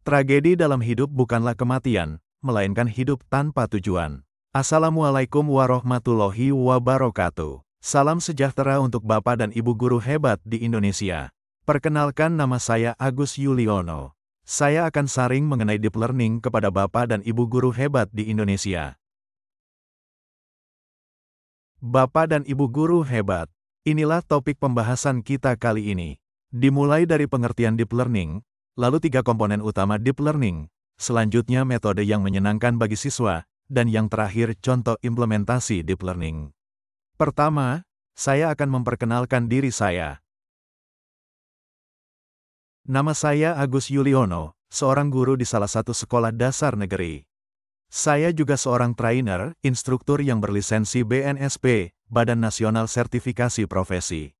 Tragedi dalam hidup bukanlah kematian, melainkan hidup tanpa tujuan. Assalamualaikum warahmatullahi wabarakatuh. Salam sejahtera untuk Bapak dan Ibu guru hebat di Indonesia. Perkenalkan, nama saya Agus Yuliono. Saya akan sharing mengenai deep learning kepada Bapak dan Ibu guru hebat di Indonesia. Bapak dan Ibu guru hebat, inilah topik pembahasan kita kali ini. Dimulai dari pengertian deep learning, lalu 3 komponen utama deep learning, selanjutnya metode yang menyenangkan bagi siswa, dan yang terakhir contoh implementasi deep learning. Pertama, saya akan memperkenalkan diri saya. Nama saya Agus Yuliono, seorang guru di salah satu sekolah dasar negeri. Saya juga seorang trainer, instruktur yang berlisensi BNSP, Badan Nasional Sertifikasi Profesi.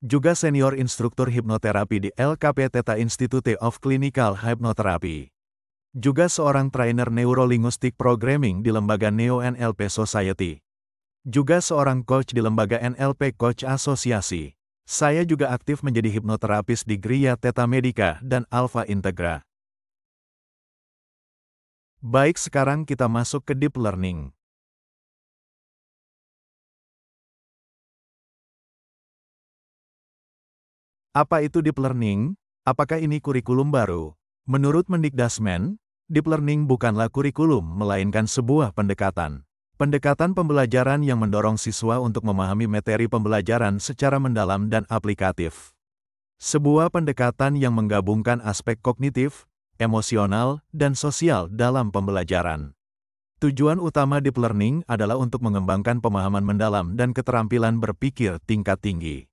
Juga senior instruktur hipnoterapi di LKP Theta Institute of Clinical Hypnotherapy. Juga seorang trainer neurolinguistic programming di lembaga Neo NLP Society. Juga seorang coach di lembaga NLP Coach Asosiasi. Saya juga aktif menjadi hipnoterapis di Gria Theta Medica dan Alpha Integra. Baik, sekarang kita masuk ke deep learning. Apa itu deep learning? Apakah ini kurikulum baru? Menurut Mendikdasmen, deep learning bukanlah kurikulum, melainkan sebuah pendekatan. Pendekatan pembelajaran yang mendorong siswa untuk memahami materi pembelajaran secara mendalam dan aplikatif. Sebuah pendekatan yang menggabungkan aspek kognitif, emosional, dan sosial dalam pembelajaran. Tujuan utama deep learning adalah untuk mengembangkan pemahaman mendalam dan keterampilan berpikir tingkat tinggi.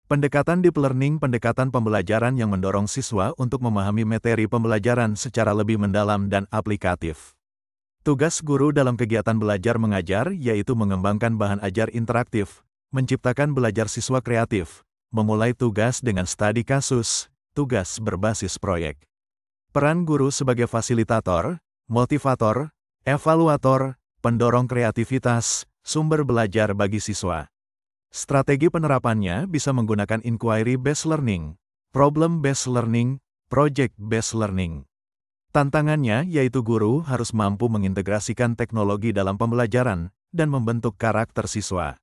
Pendekatan deep learning pendekatan pembelajaran yang mendorong siswa untuk memahami materi pembelajaran secara lebih mendalam dan aplikatif. Tugas guru dalam kegiatan belajar mengajar yaitu mengembangkan bahan ajar interaktif, menciptakan belajar siswa kreatif, memulai tugas dengan studi kasus, tugas berbasis proyek. Peran guru sebagai fasilitator, motivator, evaluator, pendorong kreativitas, sumber belajar bagi siswa. Strategi penerapannya bisa menggunakan inquiry-based learning, problem-based learning, project-based learning. Tantangannya yaitu guru harus mampu mengintegrasikan teknologi dalam pembelajaran dan membentuk karakter siswa.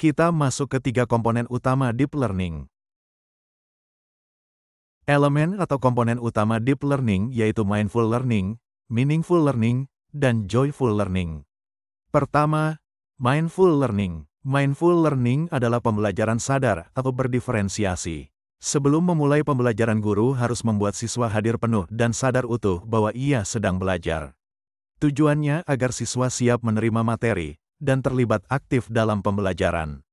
Kita masuk ke 3 komponen utama deep learning. Elemen atau komponen utama deep learning yaitu mindful learning, meaningful learning, dan joyful learning. Pertama, mindful learning. Mindful learning adalah pembelajaran sadar atau berdiferensiasi. Sebelum memulai pembelajaran, guru harus membuat siswa hadir penuh dan sadar utuh bahwa ia sedang belajar. Tujuannya agar siswa siap menerima materi dan terlibat aktif dalam pembelajaran.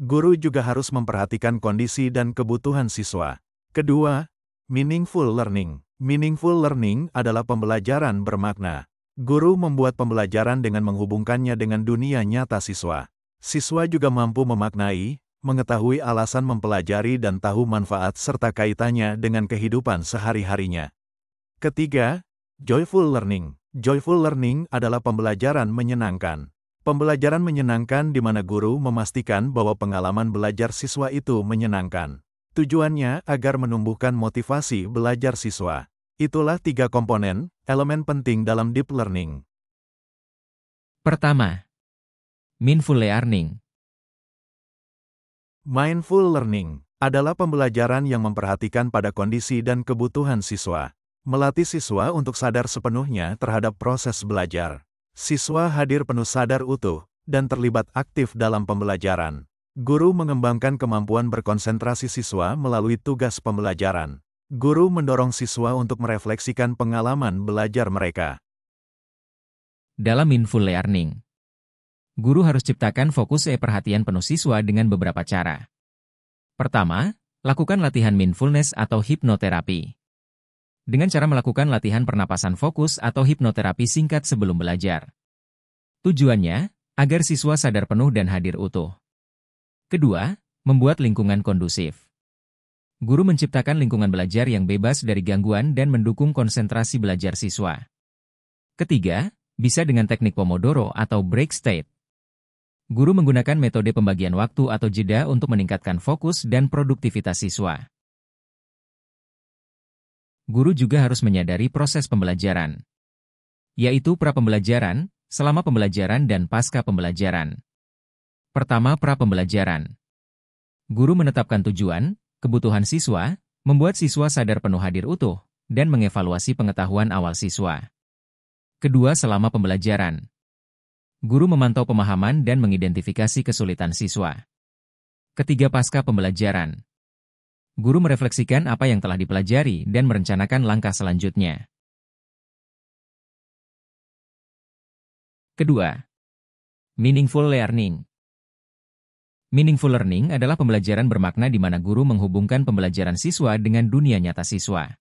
Guru juga harus memperhatikan kondisi dan kebutuhan siswa. Kedua, meaningful learning. Meaningful learning adalah pembelajaran bermakna. Guru membuat pembelajaran dengan menghubungkannya dengan dunia nyata siswa. Siswa juga mampu memaknai, mengetahui alasan mempelajari dan tahu manfaat serta kaitannya dengan kehidupan sehari-harinya. Ketiga, joyful learning. Joyful learning adalah pembelajaran menyenangkan. Pembelajaran menyenangkan di mana guru memastikan bahwa pengalaman belajar siswa itu menyenangkan. Tujuannya agar menumbuhkan motivasi belajar siswa. Itulah 3 komponen, elemen penting dalam deep learning. Pertama, mindful learning. Mindful learning adalah pembelajaran yang memperhatikan pada kondisi dan kebutuhan siswa. Melatih siswa untuk sadar sepenuhnya terhadap proses belajar. Siswa hadir penuh sadar utuh dan terlibat aktif dalam pembelajaran. Guru mengembangkan kemampuan berkonsentrasi siswa melalui tugas pembelajaran. Guru mendorong siswa untuk merefleksikan pengalaman belajar mereka. Dalam mindful learning, guru harus ciptakan fokus perhatian penuh siswa dengan beberapa cara. Pertama, lakukan latihan mindfulness atau hipnoterapi. Dengan cara melakukan latihan pernapasan fokus atau hipnoterapi singkat sebelum belajar. Tujuannya, agar siswa sadar penuh dan hadir utuh. Kedua, membuat lingkungan kondusif. Guru menciptakan lingkungan belajar yang bebas dari gangguan dan mendukung konsentrasi belajar siswa. Ketiga, bisa dengan teknik Pomodoro atau break state. Guru menggunakan metode pembagian waktu atau jeda untuk meningkatkan fokus dan produktivitas siswa. Guru juga harus menyadari proses pembelajaran, yaitu pra-pembelajaran, selama pembelajaran dan pasca pembelajaran. Pertama, pra-pembelajaran. Guru menetapkan tujuan, kebutuhan siswa, membuat siswa sadar penuh hadir utuh, dan mengevaluasi pengetahuan awal siswa. Kedua, selama pembelajaran. Guru memantau pemahaman dan mengidentifikasi kesulitan siswa. Ketiga, pasca pembelajaran. Guru merefleksikan apa yang telah dipelajari dan merencanakan langkah selanjutnya. Kedua, meaningful learning. Meaningful learning adalah pembelajaran bermakna di mana guru menghubungkan pembelajaran siswa dengan dunia nyata siswa.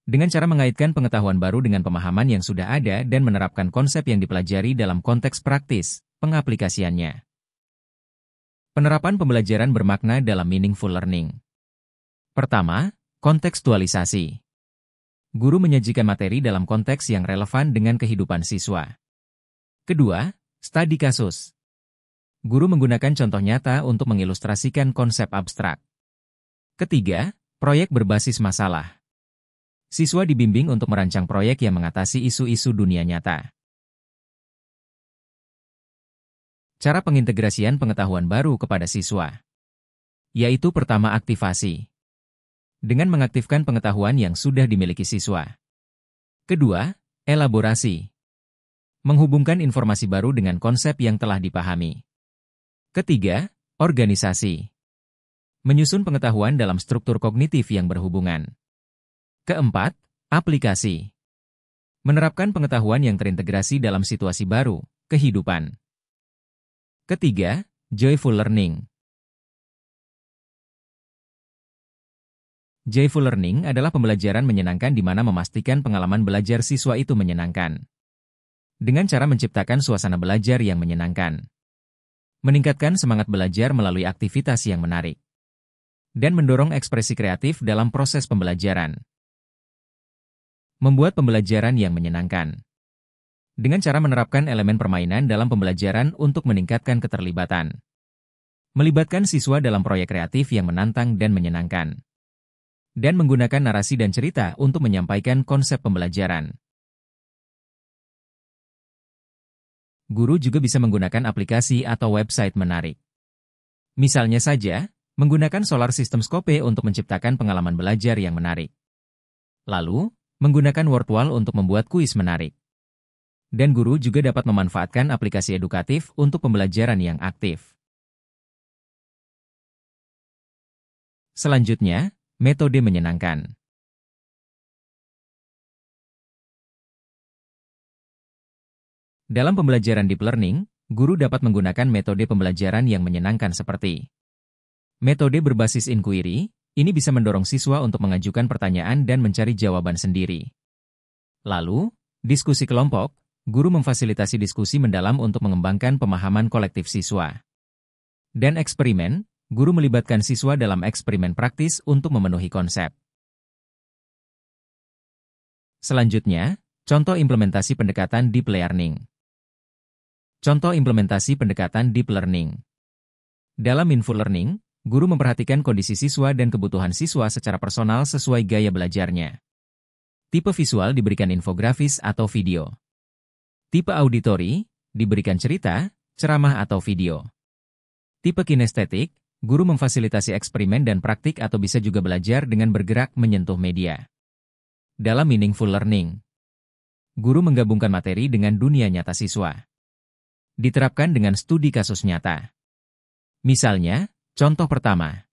Dengan cara mengaitkan pengetahuan baru dengan pemahaman yang sudah ada dan menerapkan konsep yang dipelajari dalam konteks praktis, pengaplikasiannya. Penerapan pembelajaran bermakna dalam meaningful learning. Pertama, kontekstualisasi. Guru menyajikan materi dalam konteks yang relevan dengan kehidupan siswa. Kedua, studi kasus. Guru menggunakan contoh nyata untuk mengilustrasikan konsep abstrak. Ketiga, proyek berbasis masalah. Siswa dibimbing untuk merancang proyek yang mengatasi isu-isu dunia nyata. Cara pengintegrasian pengetahuan baru kepada siswa, yaitu pertama, aktivasi. Dengan mengaktifkan pengetahuan yang sudah dimiliki siswa. Kedua, elaborasi. Menghubungkan informasi baru dengan konsep yang telah dipahami. Ketiga, organisasi. Menyusun pengetahuan dalam struktur kognitif yang berhubungan. Keempat, aplikasi. Menerapkan pengetahuan yang terintegrasi dalam situasi baru, kehidupan. Ketiga, joyful learning. Joyful learning adalah pembelajaran menyenangkan di mana memastikan pengalaman belajar siswa itu menyenangkan. Dengan cara menciptakan suasana belajar yang menyenangkan. Meningkatkan semangat belajar melalui aktivitas yang menarik. Dan mendorong ekspresi kreatif dalam proses pembelajaran. Membuat pembelajaran yang menyenangkan. Dengan cara menerapkan elemen permainan dalam pembelajaran untuk meningkatkan keterlibatan. Melibatkan siswa dalam proyek kreatif yang menantang dan menyenangkan. Dan menggunakan narasi dan cerita untuk menyampaikan konsep pembelajaran. Guru juga bisa menggunakan aplikasi atau website menarik. Misalnya saja, menggunakan Solar System Scope untuk menciptakan pengalaman belajar yang menarik. Lalu, menggunakan Wordwall untuk membuat kuis menarik. Dan guru juga dapat memanfaatkan aplikasi edukatif untuk pembelajaran yang aktif. Selanjutnya, metode menyenangkan. Dalam pembelajaran deep learning, guru dapat menggunakan metode pembelajaran yang menyenangkan seperti metode berbasis inquiry. Ini bisa mendorong siswa untuk mengajukan pertanyaan dan mencari jawaban sendiri. Lalu, diskusi kelompok, guru memfasilitasi diskusi mendalam untuk mengembangkan pemahaman kolektif siswa. Dan eksperimen, guru melibatkan siswa dalam eksperimen praktis untuk memenuhi konsep. Selanjutnya, contoh implementasi pendekatan deep learning. Contoh implementasi pendekatan deep learning. Dalam meaningful learning, guru memperhatikan kondisi siswa dan kebutuhan siswa secara personal sesuai gaya belajarnya. Tipe visual diberikan infografis atau video. Tipe auditori, diberikan cerita, ceramah atau video. Tipe kinestetik, guru memfasilitasi eksperimen dan praktik atau bisa juga belajar dengan bergerak menyentuh media. Dalam meaningful learning, guru menggabungkan materi dengan dunia nyata siswa. Diterapkan dengan studi kasus nyata. Misalnya, contoh pertama.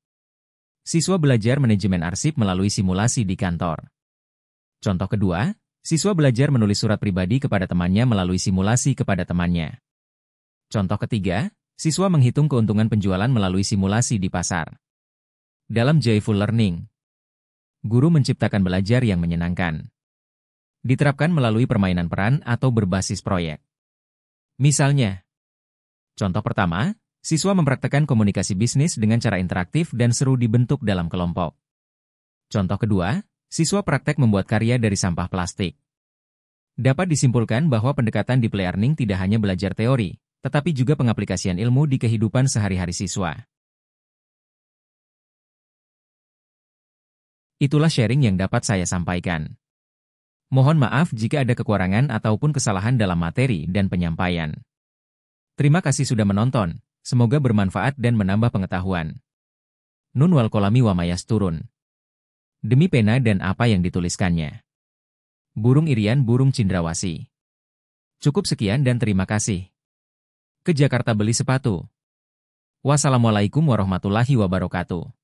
Siswa belajar manajemen arsip melalui simulasi di kantor. Contoh kedua, siswa belajar menulis surat pribadi kepada temannya melalui simulasi kepada temannya. Contoh ketiga, siswa menghitung keuntungan penjualan melalui simulasi di pasar. Dalam joyful learning, guru menciptakan belajar yang menyenangkan. Diterapkan melalui permainan peran atau berbasis proyek. Misalnya, contoh pertama, siswa mempraktekkan komunikasi bisnis dengan cara interaktif dan seru dibentuk dalam kelompok. Contoh kedua, siswa praktek membuat karya dari sampah plastik. Dapat disimpulkan bahwa pendekatan deep learning tidak hanya belajar teori, tetapi juga pengaplikasian ilmu di kehidupan sehari-hari siswa. Itulah sharing yang dapat saya sampaikan. Mohon maaf jika ada kekurangan ataupun kesalahan dalam materi dan penyampaian. Terima kasih sudah menonton, semoga bermanfaat dan menambah pengetahuan. Nun wal kolami wa mayasturun. Demi pena dan apa yang dituliskannya. Burung Irian Burung Cindrawasih. Cukup sekian dan terima kasih. Ke Jakarta beli sepatu. Wassalamualaikum warahmatullahi wabarakatuh.